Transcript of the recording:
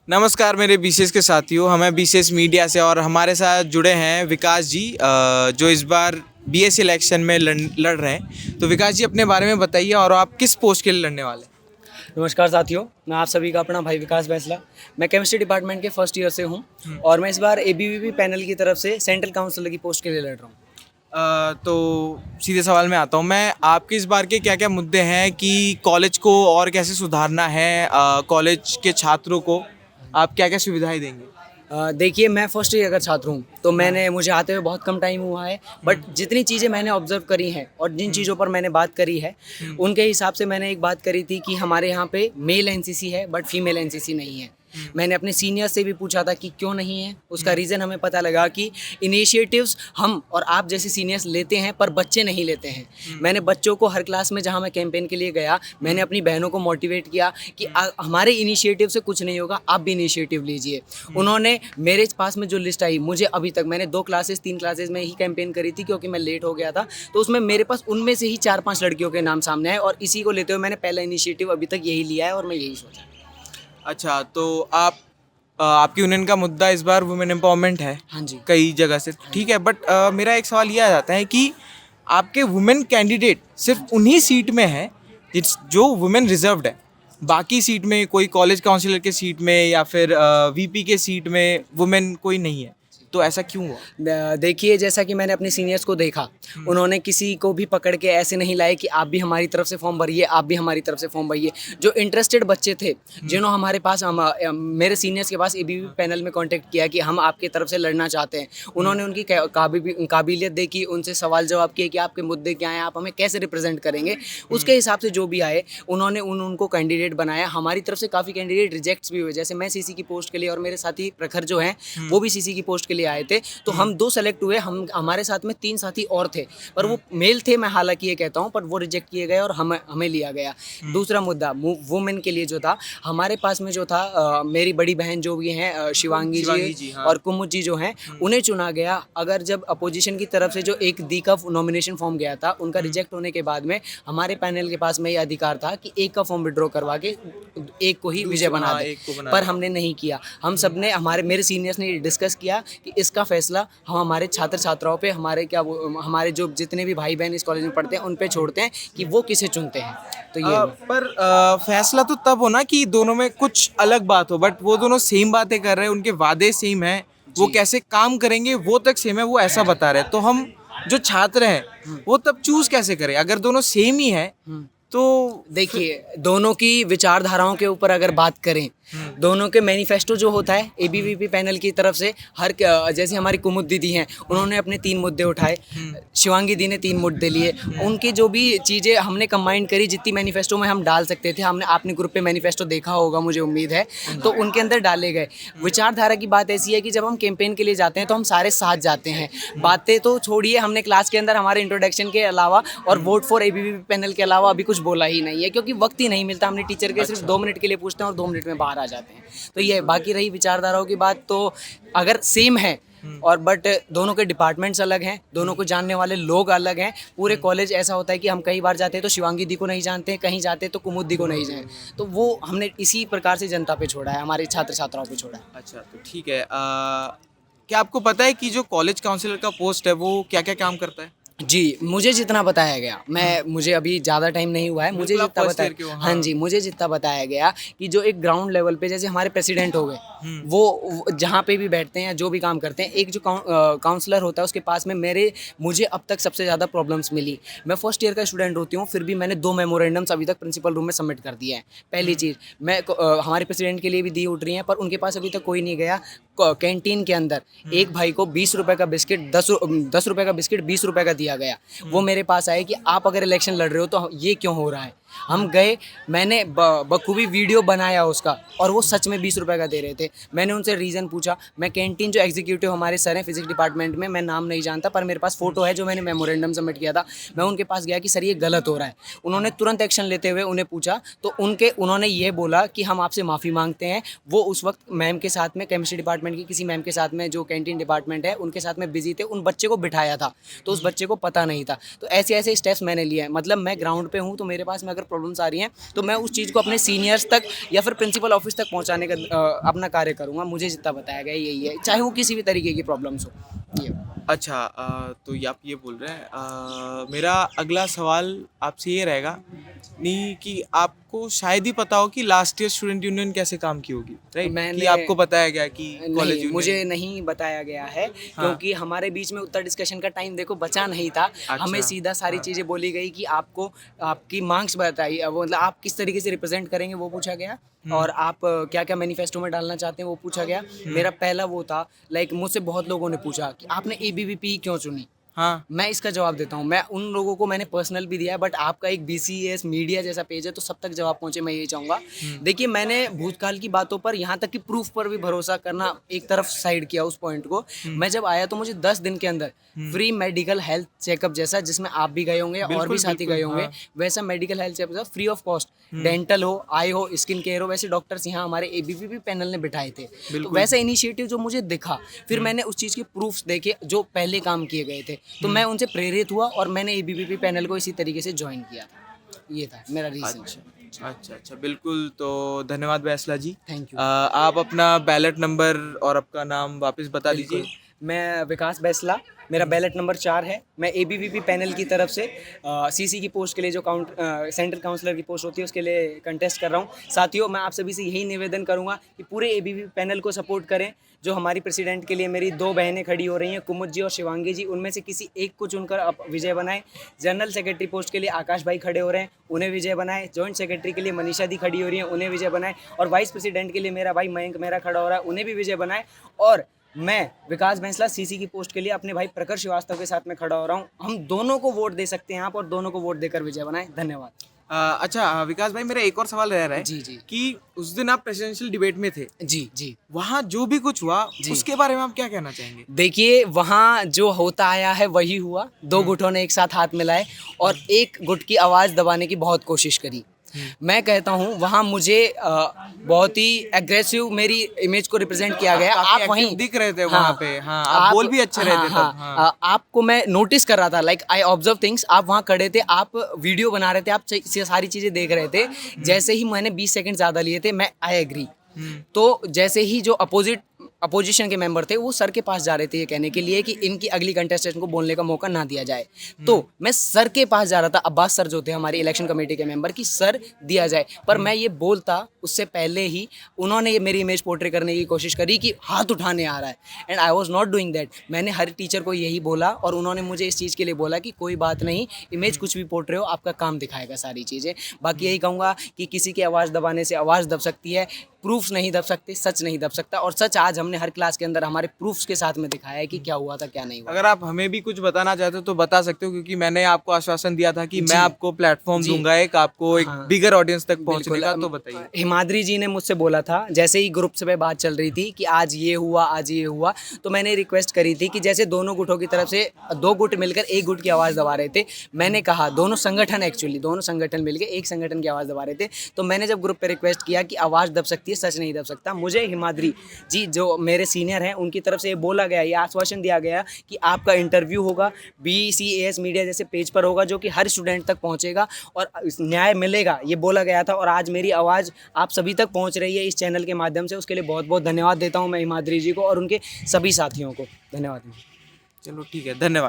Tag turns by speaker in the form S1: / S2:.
S1: नमस्कार मेरे बीसीएस के साथियों, हमें बीसीएस मीडिया से और हमारे साथ जुड़े हैं विकास जी, जो इस बार बीएससी इलेक्शन में लड़ रहे हैं। तो विकास जी, अपने बारे में बताइए और आप किस पोस्ट के लिए लड़ने वाले हैं?
S2: नमस्कार साथियों, मैं आप सभी का अपना भाई विकास बैसला। मैं केमिस्ट्री डिपार्टमेंट के फर्स्ट ईयर से हूं और मैं इस बार एबीवीपी पैनल की तरफ से सेंट्रल काउंसलर की पोस्ट के लिए लड़ रहा हूं।
S1: तो सीधे सवाल में आता हूँ मैं, आपके इस बार के क्या क्या मुद्दे हैं कि कॉलेज को और कैसे सुधारना है, कॉलेज के छात्रों को आप क्या क्या सुविधाएं देंगे?
S2: देखिए, मैं फर्स्ट ईयर का छात्र हूँ तो मुझे आते हुए बहुत कम टाइम हुआ है, बट जितनी चीज़ें मैंने ऑब्जर्व करी हैं और जिन चीज़ों पर मैंने बात करी है उनके हिसाब से मैंने एक बात करी थी कि हमारे यहाँ पे मेल एनसीसी है बट फीमेल एनसीसी नहीं है। मैंने अपने सीनियर से भी पूछा था कि क्यों नहीं है। उसका रीज़न हमें पता लगा कि इनिशिएटिव्स हम और आप जैसे सीनियर्स लेते हैं पर बच्चे नहीं लेते हैं। मैंने बच्चों को हर क्लास में, जहाँ मैं कैंपेन के लिए गया, मैंने अपनी बहनों को मोटिवेट किया कि हमारे इनिशिएटिव से कुछ नहीं होगा, आप भी इनिशिएटिव लीजिए। उन्होंने मेरे पास में जो लिस्ट आई, मुझे अभी तक, मैंने 3 क्लासेस में ही कैंपेन करी थी क्योंकि मैं लेट हो गया था, तो उसमें मेरे पास उनमें से ही 4-5 लड़कियों के नाम सामने आए और इसी को लेते हुए मैंने पहला इनिशिएटिव अभी तक यही लिया है और मैं यही सोचा।
S1: अच्छा, तो आपकी यूनियन का मुद्दा इस बार वुमेन एम्पावरमेंट है।
S2: हाँ जी।
S1: कई जगह से ठीक है, बट मेरा एक सवाल ये आ जाता है कि आपके वुमेन कैंडिडेट सिर्फ उन्हीं सीट में है जो वुमेन रिजर्व्ड है। बाकी सीट में, कोई कॉलेज काउंसिलर के सीट में या फिर वीपी के सीट में वुमेन कोई नहीं है, तो ऐसा क्यों हुआ?
S2: देखिए, जैसा कि मैंने अपने सीनियर्स को देखा, उन्होंने किसी को भी पकड़ के ऐसे नहीं लाए कि आप भी हमारी तरफ से फॉर्म भरिए, आप भी हमारी तरफ से फॉर्म भरिए। जो इंटरेस्टेड बच्चे थे, जिन्होंने हमारे पास मेरे सीनियर्स के पास एबीवीपी पैनल में कांटेक्ट किया कि हम आपके तरफ से लड़ना चाहते हैं, उन्होंने उनकी काबिलियत देखी, उनसे सवाल जवाब किए कि आपके मुद्दे क्या हैं, आप हमें कैसे रिप्रेजेंट करेंगे। उसके हिसाब से जो भी आए, उन्होंने उनको कैंडिडेट बनाया। हमारी तरफ से काफ़ी कैंडिडेट रिजेक्ट्स भी हुए, जैसे मैं सीसी की पोस्ट के लिए और मेरे साथी प्रखर जो हैं वो भी सीसी की पोस्ट के लिए आए थे, तो हम 2 सेलेक्ट हुए। हमारे साथ में 3 साथी और थे, पर वो मेल थे, मैं हालांकि ये कहता हूँ, पर वो रिजेक्ट किए गए और हमें लिया गया। दूसरा मुद्दा वुमेन के लिए जो था, हमारे पास में जो था, मेरी बड़ी बहन जो भी हैं, शिवांगी जी
S1: हाँ।
S2: और कुमुद जी जो हैं, उन्हें चुना गया। अगर जब अपोजिशन की तरफ से जो एक दी का नॉमिनेशन फॉर्म गया था, उनका रिजेक्ट होने के बाद में हमारे पैनल के पास में ये अधिकार था कि एक का फॉर्म विड्रॉ करवा के एक को ही विजय बना दे, पर हमने नहीं किया। हम सब ने, मेरे सीनियर्स ने डिस्कस किया कि इसका फैसला हम हमारे छात्र छात्राओं पे, हमारे जो जितने भी भाई बहन इस कॉलेज में पढ़ते हैं उन पे छोड़ते हैं कि वो किसे चुनते हैं। तो ये
S1: पर फैसला तो तब होना कि दोनों में कुछ अलग बात हो, बट वो दोनों सेम बातें कर रहे हैं, उनके वादे सेम हैं, वो कैसे काम करेंगे वो तक सेम है, वो ऐसा बता रहे हैं। तो हम जो छात्र हैं वो तब चूज कैसे करें अगर दोनों सेम ही है? तो
S2: देखिए, दोनों की विचारधाराओं के ऊपर अगर बात करें, दोनों के मैनिफेस्टो जो होता है एबीवीपी पैनल की तरफ से, जैसे हमारी कुमुद दीदी हैं, उन्होंने अपने 3 मुद्दे उठाए, शिवांगी दी ने 3 मुद्दे लिए। उनकी जो भी चीज़ें हमने कंबाइन करी, जितनी मैनिफेस्टो में हम डाल सकते थे, आपने ग्रुप पे मैनिफेस्टो देखा होगा, मुझे उम्मीद है, तो उनके अंदर डाले गए। विचारधारा की बात ऐसी है कि जब हम कैंपेन के लिए जाते हैं तो हम सारे साथ जाते हैं। बातें तो छोड़िए, हमने क्लास के अंदर हमारे इंट्रोडक्शन के अलावा और वोट फॉर एबीवीपी पैनल के अलावा अभी कुछ बोला ही नहीं है, क्योंकि वक्त ही नहीं मिलता। हमने टीचर के सिर्फ 2 मिनट के लिए पूछते हैं और 2 मिनट में बाहर आ जाते हैं। तो ये बाकी रही विचारधाराओं की बात, तो अगर सेम है और बट दोनों के डिपार्टमेंट्स अलग हैं, दोनों को जानने वाले लोग अलग हैं। पूरे कॉलेज ऐसा होता है कि हम कई बार जाते हैं तो शिवांगी दी को नहीं जानते हैं, कहीं जाते हैं तो कुमुद दी को नहीं जानते, तो वो हमने इसी प्रकार से जनता पे छोड़ा है, हमारे छात्र छात्राओं पे छोड़ा है।
S1: अच्छा, तो ठीक है। क्या आपको पता है कि जो कॉलेज काउंसिलर का पोस्ट है वो क्या क्या काम करता है?
S2: जी, मुझे जितना बताया गया, मुझे अभी ज़्यादा टाइम नहीं हुआ है, मुझे
S1: बिल्कुल, आप
S2: जितना
S1: फर्स्ट ईयर
S2: बताया,
S1: के हो,
S2: हाँ
S1: हाँ।
S2: जी, मुझे जितना बताया गया कि जो एक ग्राउंड लेवल पे, जैसे हमारे प्रेसिडेंट हो गए, वो जहाँ पे भी बैठते हैं, जो भी काम करते हैं, एक जो काउंसलर होता है उसके पास में मुझे अब तक सबसे ज़्यादा प्रॉब्लम्स मिली। मैं फर्स्ट ईयर का स्टूडेंट होती हूँ, फिर भी मैंने 2 मेमोरेंडम्स अभी तक प्रिंसिपल रूम में सबमिट कर दिए हैं। पहली चीज़, हमारे प्रेसिडेंट के लिए भी दी उठ रही हैं, पर उनके पास अभी तक कोई नहीं गया। कैंटीन के अंदर एक भाई को 20 रुपये का बिस्किट, 10 रुपये का बिस्किट 20 रुपये का दिया गया। वो मेरे पास आए कि आप अगर इलेक्शन लड़ रहे हो तो ये क्यों हो रहा है। हम गए, मैंने बखूबी वीडियो बनाया उसका, और वो सच में 20 रुपये का दे रहे थे। मैंने उनसे रीज़न पूछा। मैं कैंटीन जो एग्जीक्यूटिव हमारे सर हैं फिजिक्स डिपार्टमेंट में, मैं नाम नहीं जानता, पर मेरे पास फ़ोटो है जो मैंने मेमोरेंडम सबमिट किया था। मैं उनके पास गया कि सर ये गलत हो रहा है। उन्होंने तुरंत एक्शन लेते हुए उन्हें पूछा, तो उन्होंने ये बोला कि हम आपसे माफ़ी मांगते हैं। वो उस वक्त मैम के साथ में, केमिस्ट्री डिपार्टमेंट की किसी मैम के साथ में, जो कैंटीन डिपार्टमेंट है उनके साथ में बिजी थे। उन बच्चे को बिठाया था तो उस बच्चे को पता नहीं था। तो ऐसे ऐसे स्टेप्स मैंने लिए हैं। मतलब मैं ग्राउंड पे हूँ तो मेरे पास में अगर अगर प्रॉब्लम्स आ रही हैं तो मैं उस चीज़ को अपने सीनियर्स तक या फिर प्रिंसिपल ऑफिस तक पहुँचाने का अपना कार्य करूँगा। मुझे जितना बताया गया यही है, चाहे वो किसी भी तरीके की प्रॉब्लम्स हो। ये
S1: अच्छा, तो ये आप ये बोल रहे हैं, मेरा अगला सवाल आपसे ये रहेगा नहीं कि आपको शायद ही पता हो कि लास्ट ईयर स्टूडेंट यूनियन कैसे काम की होगी, राइट? कि
S2: मैंने
S1: आपको बताया गया कि कॉलेज
S2: नहीं, मुझे नहीं बताया गया है क्योंकि हमारे बीच में उतना डिस्कशन का टाइम देखो बचा नहीं था। हमें सीधा सारी चीज़ें बोली गई कि आपको आपकी मार्क्स बताइए, वो मतलब आप किस तरीके से रिप्रेजेंट करेंगे वो पूछा गया, और आप क्या क्या मैनिफेस्टो में डालना चाहते हैं वो पूछा गया। मेरा पहला वो था, लाइक मुझसे बहुत लोगों ने पूछा कि आपने ABVP क्यों चुनी।
S1: हाँ,
S2: मैं इसका जवाब देता हूँ, मैं उन लोगों को मैंने पर्सनल भी दिया है, बट आपका एक BCS मीडिया जैसा पेज है तो सब तक जवाब पहुँचे, मैं यही चाहूँगा। देखिए, मैंने भूतकाल की बातों पर यहाँ तक कि प्रूफ पर भी भरोसा करना एक तरफ साइड किया उस पॉइंट को। मैं जब आया तो मुझे 10 दिन के अंदर फ्री मेडिकल हेल्थ चेकअप जैसा, जिसमें आप भी गए होंगे और भी साथी गए होंगे, वैसा medical health checkup free of cost, dental हो, आई हो, स्किन केयर हो, वैसे डॉक्टर्स यहाँ हमारे ABVP पैनल ने बिठाए थे। तो वैसा इनिशिएटिव जो मुझे दिखा, फिर मैंने उस चीज़ के प्रूफ्स देखे जो पहले काम किए गए थे, तो मैं उनसे प्रेरित हुआ और मैंने ABVP पैनल को इसी तरीके से ज्वाइन किया। ये था मेरा रीज़न।
S1: अच्छा, बिल्कुल। तो धन्यवाद बैसला जी।
S2: Thank you.
S1: आप अपना बैलेट नंबर और आपका नाम वापस बता दीजिए।
S2: मैं विकास बैसला, मेरा बैलेट नंबर 4 है। मैं ABVP पैनल की तरफ से CC की पोस्ट के लिए जो सेंट्रल काउंसलर की पोस्ट होती है उसके लिए कंटेस्ट कर रहा हूँ। साथियों, मैं आप सभी से यही निवेदन करूँगा कि पूरे ABVP पैनल को सपोर्ट करें। जो हमारी प्रेसिडेंट के लिए मेरी 2 बहनें खड़ी हो रही हैं, कुमुद जी और शिवांगी जी, उनमें से किसी एक को चुनकर आप विजय बनाएं। जनरल सेक्रेटरी पोस्ट के लिए आकाश भाई खड़े हो रहे हैं, उन्हें विजय बनाएं। जॉइंट सेक्रेटरी के लिए मनीषा दी खड़ी हो रही हैं, उन्हें विजय बनाएं। और वाइस प्रेसिडेंट के लिए मेरा भाई मयंक मेरा खड़ा हो रहा है, उन्हें भी विजय बनाएं। और मैं विकास बैंसला CC की पोस्ट के लिए अपने भाई प्रखर श्रीवास्तव के साथ में खड़ा हो रहा हूँ। हम दोनों को वोट दे सकते हैं आप, और दोनों को वोट देकर विजय बनाएं। धन्यवाद।
S1: अच्छा विकास भाई, मेरा एक और सवाल रह रहा है
S2: जी जी
S1: कि उस दिन आप प्रेसिडेंशियल डिबेट में थे,
S2: जी।
S1: वहाँ जो भी कुछ हुआ उसके बारे में आप क्या कहना चाहेंगे?
S2: देखिए, वहाँ जो होता आया है वही हुआ। 2 गुटों ने एक साथ हाथ मिलाए और एक गुट की आवाज़ दबाने की बहुत कोशिश करी। मैं कहता हूँ वहाँ मुझे बहुत ही एग्रेसिव मेरी इमेज को रिप्रेजेंट किया गया। आप वहीं
S1: दिख रहे थे वहाँ पे, हाँ, आप बोल भी अच्छे रहे थे तब, हाँ।
S2: आपको मैं नोटिस कर रहा था, लाइक आई ऑब्जर्व थिंग्स। आप वहाँ खड़े थे, आप वीडियो बना रहे थे, आप सारी चीज़ें देख रहे थे। जैसे ही मैंने 20 सेकंड ज़्यादा लिए थे, मैं आई एग्री। तो जैसे ही जो अपोजिशन के मेंबर थे वो सर के पास जा रहे थे ये कहने के लिए कि इनकी अगली कंटेस्टेंट को बोलने का मौका ना दिया जाए, तो मैं सर के पास जा रहा था, अब्बास सर जो थे हमारे इलेक्शन कमेटी के मेंबर, की सर दिया जाए। पर मैं ये बोलता उससे पहले ही उन्होंने ये मेरी इमेज पोर्ट्रे करने की कोशिश करी कि हाथ उठाने आ रहा है, and I was not doing that. मैंने हर टीचर को यही बोला और उन्होंने मुझे इस चीज़ के लिए बोला कि कोई बात नहीं, इमेज कुछ भी पोर्ट्रे हो, आपका काम दिखाएगा सारी चीज़ें। बाकी यही कहूँगा कि किसी की आवाज़ दबाने से आवाज़ दब सकती है, प्रूफ्स नहीं दब सकते, सच नहीं दब सकता। और सच आज हमने हर क्लास के अंदर हमारे प्रूफ्स के साथ में दिखाया है कि क्या हुआ था क्या नहीं हुआ।
S1: अगर आप हमें भी कुछ बताना चाहते हो तो बता सकते हो, क्योंकि मैंने आपको आश्वासन दिया था कि मैं आपको प्लेटफॉर्म दूंगा, आपको एक बिगर ऑडियंस तक पहुंचने का। तो बताइए।
S2: हिमाद्री जी ने मुझसे बोला था, जैसे ही ग्रुप से बात चल रही थी कि आज ये हुआ आज ये हुआ, तो मैंने रिक्वेस्ट करी थी कि जैसे दोनों गुटों की तरफ से 2 गुट मिलकर एक गुट की आवाज़ दबा रहे थे, मैंने कहा दोनों संगठन मिलकर एक संगठन की आवाज़ दबा रहे थे। तो मैंने जब ग्रुप पे रिक्वेस्ट किया कि आवाज़ दब सकती है, सच नहीं दब सकता, मुझे हिमाद्री जी जो मेरे सीनियर हैं उनकी तरफ से ये बोला गया, ये आश्वासन दिया गया कि आपका इंटरव्यू होगा BCAS मीडिया जैसे पेज पर होगा, जो कि हर स्टूडेंट तक पहुंचेगा और न्याय मिलेगा, ये बोला गया था। और आज मेरी आवाज़ आप सभी तक पहुंच रही है इस चैनल के माध्यम से, उसके लिए बहुत बहुत धन्यवाद देता हूं मैं हिमाद्री जी को और उनके सभी साथियों को। धन्यवाद।
S1: चलो ठीक है, धन्यवाद।